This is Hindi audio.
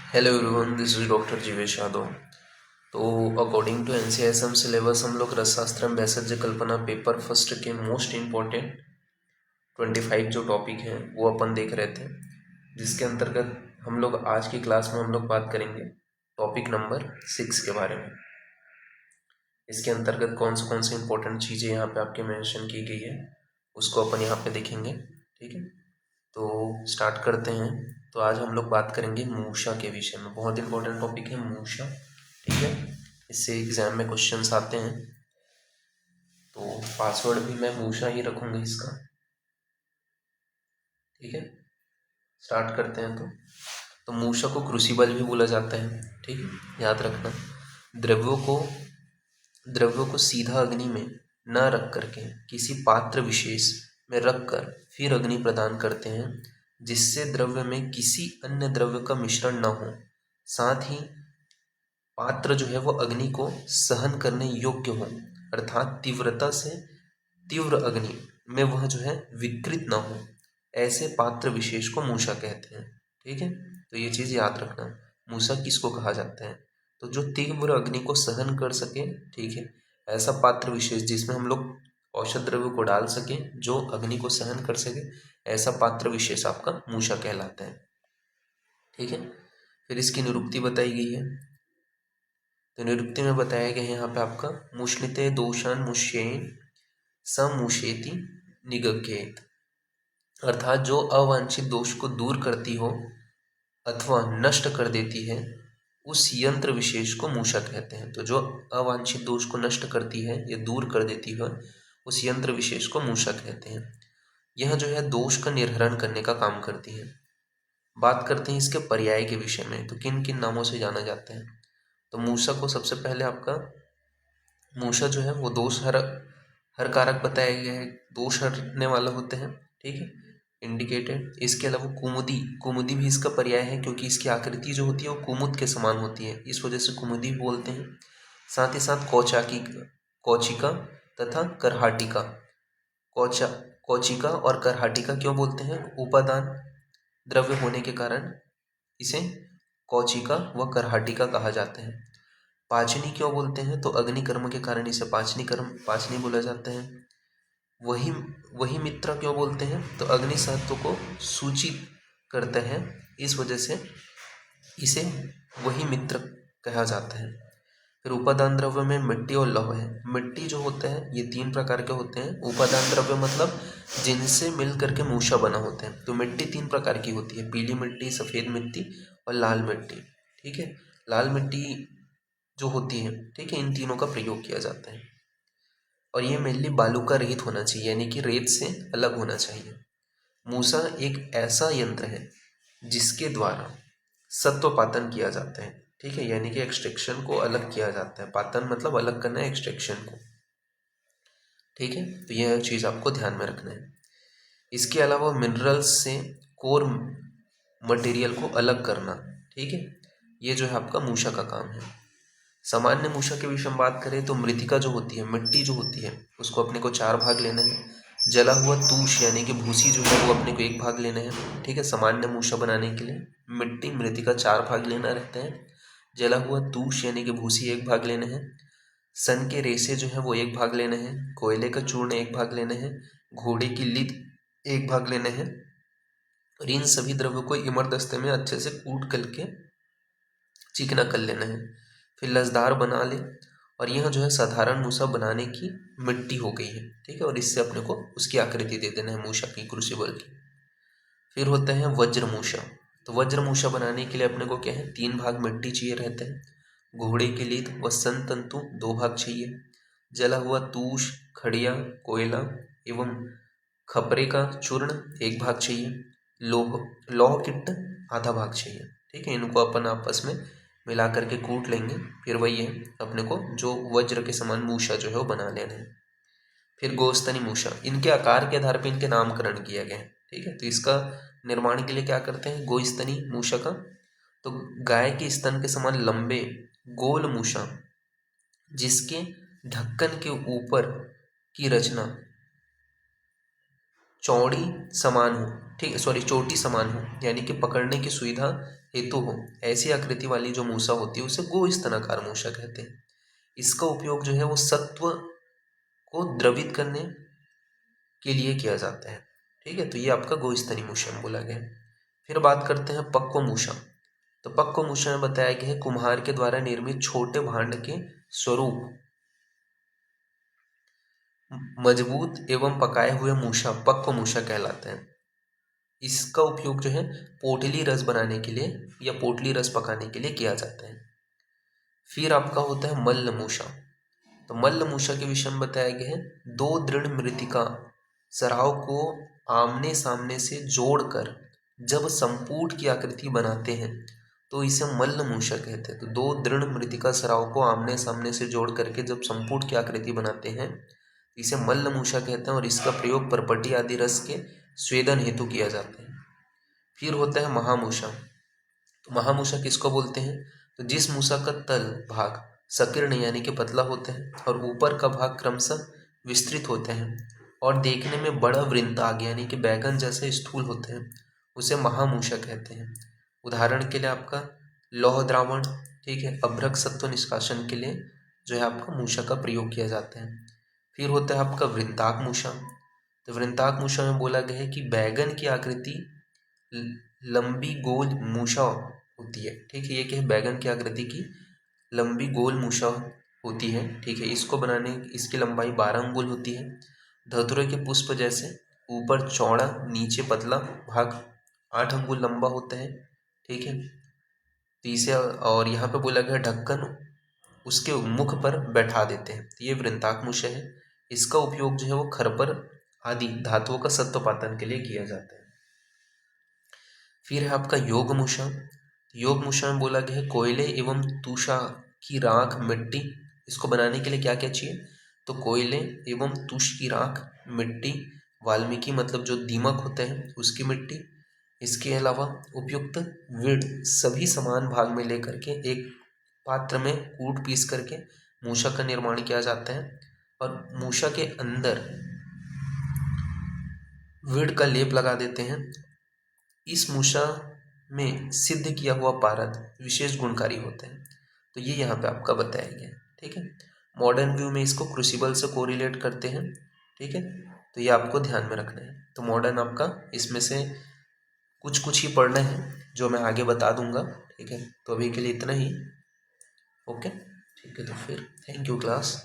Hello everyone, this is doctor Jeevesh Yadav. तो अकॉर्डिंग टू एनसीआईएसएम सिलेबस हम लोग रसशास्त्रम वैसज्य कल्पना पेपर फर्स्ट के मोस्ट इम्पॉर्टेंट 25 जो टॉपिक हैं वो अपन देख रहे थे, जिसके अंतर्गत हम लोग आज की क्लास में हम लोग बात करेंगे टॉपिक नंबर 6 के बारे में। इसके अंतर्गत कौन से इंपॉर्टेंट चीज़ें यहाँ पे आपके मेंशन की गई है उसको अपन यहाँ पे देखेंगे। ठीक है, तो स्टार्ट करते हैं। तो आज हम लोग बात करेंगे मूषा के विषय में। बहुत इंपॉर्टेंट टॉपिक है मूषा। ठीक है, इससे एग्जाम में क्वेश्चंस आते हैं, तो पासवर्ड भी मैं मूषा ही रखूँगा इसका। ठीक है, स्टार्ट करते हैं। तो मूषा को क्रूसिबल भी बोला जाता है। ठीक है, याद रखना। द्रव्यों को द्रव्यों को सीधा अग्नि में न रख करके किसी पात्र विशेष में रख कर फिर अग्नि प्रदान करते हैं, जिससे द्रव्य में किसी अन्य द्रव्य का मिश्रण न हो। साथ ही पात्र जो है वो अग्नि को सहन करने योग्य हो, अर्थात तीव्रता से तीव्र अग्नि में वह जो है विकृत न हो। ऐसे पात्र विशेष को मूषा कहते हैं। ठीक है, तो ये चीज़ याद रखना, मूषा किसको कहा जाता है? तो जो तीव्र अग्नि को सहन कर सके। ठीक है, ऐसा पात्र विशेष जिसमें हम लोग औषध द्रव्य को डाल सके, जो अग्नि को सहन कर सके, ऐसा पात्र विशेष आपका मूषा कहलाता है। ठीक है, फिर इसकी निरुक्ति बताई गई है। तो निरुक्ति में बताया गया है यहाँ पे आपका मुष्णिते दोषान मुष्येन समुशेति निगग्येत, अर्थात जो अवांछित दोष को दूर करती हो अथवा नष्ट कर देती है, उस यंत्र विशेष को मूषा कहते हैं। तो जो अवांछित दोष को नष्ट करती है या दूर कर देती है, उस यंत्र विशेष को मूषा कहते हैं। यह जो है दोष का निर्हरण करने का काम करती है। बात करते हैं इसके पर्याय के विषय में। तो किन किन नामों से जाना जाता है? तो मूषा को सबसे पहले आपका मूषा जो है वो दोष हर कारक बताया गया है, दोष हरने वाला होते हैं। ठीक है, इंडिकेटेड। इसके अलावा कुमुदी, कुमुदी भी इसका पर्याय है, क्योंकि इसकी आकृति जो होती है वो कुमुद के समान होती है, इस वजह से कुमुदी बोलते हैं। साथ ही साथ कौचाकी, कौचिका तथा करहाटिका। कौचा कौचिका और करहाटिका क्यों बोलते हैं? उपादान द्रव्य होने के कारण इसे कौचिका व करहाटिका कहा जाता है। पाचनी क्यों बोलते हैं? तो अग्नि कर्म के कारण इसे पाचनी बोला जाता है। वही वही मित्र क्यों बोलते हैं? तो अग्नि सत्व को सूचित करता है, इस वजह से इसे वही मित्र कहा जाता है। फिर उपादान द्रव्य में मिट्टी और लौह है। मिट्टी जो होता है ये 3 प्रकार के होते हैं। उपादान द्रव्य मतलब जिनसे मिल करके मूषा बना होता है। तो मिट्टी 3 प्रकार की होती है, पीली मिट्टी, सफ़ेद मिट्टी और लाल मिट्टी। ठीक है, लाल मिट्टी जो होती है, ठीक है, इन तीनों का प्रयोग किया जाता है। और ये मेनली बालू का रहित होना चाहिए, यानी कि रेत से अलग होना चाहिए। मूसा एक ऐसा यंत्र है जिसके द्वारा सत्व पातन किया जाता है। ठीक है, यानी कि एक्सट्रैक्शन को अलग किया जाता है। पातन मतलब अलग करना है, एक्सट्रैक्शन को। ठीक है, तो यह चीज़ आपको ध्यान में रखना है। इसके अलावा मिनरल्स से कोर मटेरियल को अलग करना। ठीक है, ये जो है आपका मूषा का काम है। सामान्य मूषा के विषय में बात करें तो मृतिका जो होती है, मिट्टी जो होती है, उसको अपने को 4 भाग लेना है। जला हुआ तूष यानी कि भूसी जो है वो अपने को 1 भाग लेना है। ठीक है, सामान्य मूषा बनाने के लिए मिट्टी मृतिका 4 भाग लेना रहता है। जला हुआ तूष यानी कि भूसी 1 भाग लेना है। सन के रेसे जो है वो 1 भाग लेना है। कोयले का चूर्ण 1 भाग लेना है। घोड़े की लीद 1 भाग लेना है। और इन सभी द्रव्यों को इमरदस्ते में अच्छे से कूट करके चिकना कर लेना है, फिर लसदार बना ले। और यह जो है साधारण मूसा बनाने की मिट्टी हो गई है। ठीक है, और इससे अपने को उसकी आकृति दे देना है मूसा की, क्रूसिबल की। फिर होता है वज्र मूसा। तो वज्र मूसा बनाने के लिए अपने को क्या है, 3 भाग मिट्टी चाहिए रहते हैं। घोड़े के लीद व सन तंतु 2 भाग चाहिए। जला हुआ तूष, खड़िया, कोयला एवं खपरे का चूर्ण 1 भाग चाहिए। लौह लौह किट्ट आधा भाग चाहिए। ठीक है, इनको अपन आपस में मिला करके कूट लेंगे, फिर वही है अपने को जो वज्र के समान मूषा जो है वो बना लेना है। फिर गोस्तनी मूषा, इनके आकार के आधार पर इनके नामकरण किया गया है। ठीक है, तो इसका निर्माण के लिए क्या करते हैं, गोस्तनी मूषा का। तो गाय के स्तन के समान लंबे गोल मूषा, जिसके ढक्कन के ऊपर की रचना चौड़ी समान हो, ठीक है, सॉरी, चोटी समान हो, यानी कि पकड़ने की सुविधा हेतु हो, ऐसी आकृति वाली जो मूसा होती है उसे गो स्तनाकार मूसा कहते हैं। इसका उपयोग जो है वो सत्व को द्रवित करने के लिए किया जाता है। ठीक है, तो ये आपका गो स्तनी मूसा में बोला गया है। फिर बात करते हैं पक्व मूसा। तो पक्व मूसा में बताया गया है कुम्हार के द्वारा निर्मित छोटे भांड के स्वरूप मजबूत एवं पकाए हुए मूसा पक्व मूसा कहलाते हैं। इसका उपयोग जो है पोटली रस बनाने के लिए या पोटली रस पकाने के लिए किया जाता है। फिर आपका होता है मल्ल मूसा। तो मल्ल मूसा के विषय में बताया गया है दो दृढ़ मृतिका सराव को आमने सामने से जोड़कर जब संपूट की आकृति बनाते हैं तो इसे मल्ल मूसा कहते हैं। तो दो दृढ़ मृतिका सराव को आमने सामने से जोड़ करके जब संपूट की आकृति बनाते हैं इसे मल्ल मूसा कहते हैं और इसका प्रयोग परपटी आदि रस के स्वेदन हेतु किया जाता है। फिर होता है महामूसा। तो महामूसा किसको बोलते हैं? तो जिस मूसा का तल भाग संकीर्ण यानी कि पतला होता है और ऊपर का भाग क्रमशः विस्तृत होते हैं और देखने में बड़ा वृंताग यानी कि बैगन जैसे स्थूल होते हैं, उसे महामूसा कहते हैं। उदाहरण के लिए आपका लौह द्रावण, ठीक है, अभ्रक सत्व निष्कासन के लिए जो है आपका मूसा का प्रयोग किया जाता है। फिर होता है आपका वृंताक मूसा। तो वृंताक मूसा में बोला गया है कि बैगन की आकृति लंबी गोल मूसा होती है। ठीक है, ये क्या है? बैगन की आकृति की लंबी गोल मूसा होती है। ठीक है, इसको बनाने इसकी लंबाई 12 अंगुल होती है। धतूरे के पुष्प जैसे ऊपर चौड़ा नीचे पतला भाग 8 अंगुल लंबा होता है। ठीक है, तो इसे और यहाँ पे बोला गया ढक्कन उसके मुख पर बैठा देते हैं। तो ये वृंताक मूसा है। इसका उपयोग जो है वो खरपर आदि धातुओं का सत्वपातन के लिए किया जाता है। फिर है आपका योग मूसा। योग मूसा में बोला गया है कोयले एवं तुषा की राख मिट्टी, इसको बनाने के लिए क्या क्या चाहिए? तो कोयले एवं तुष की राख, मिट्टी, वाल्मीकि मतलब जो दीमक होते हैं उसकी मिट्टी, इसके अलावा उपयुक्त विड़ सभी समान भाग में लेकर के एक पात्र में कूट पीस करके मूसा का निर्माण किया जाता है और मूसा के अंदर विड़ का लेप लगा देते हैं। इस मूसा में सिद्ध किया हुआ पारद विशेष गुणकारी होते हैं। तो ये यहाँ पे आपका बताया गया है। ठीक है, मॉडर्न व्यू में इसको क्रूसिबल से कोरिलेट करते हैं। ठीक है, तो ये आपको ध्यान में रखना है। तो मॉडर्न आपका इसमें से कुछ कुछ ही पढ़ना है जो मैं आगे बता दूंगा। ठीक है, तो अभी के लिए इतना ही। ओके, ठीक है, तो फिर थैंक यू क्लास।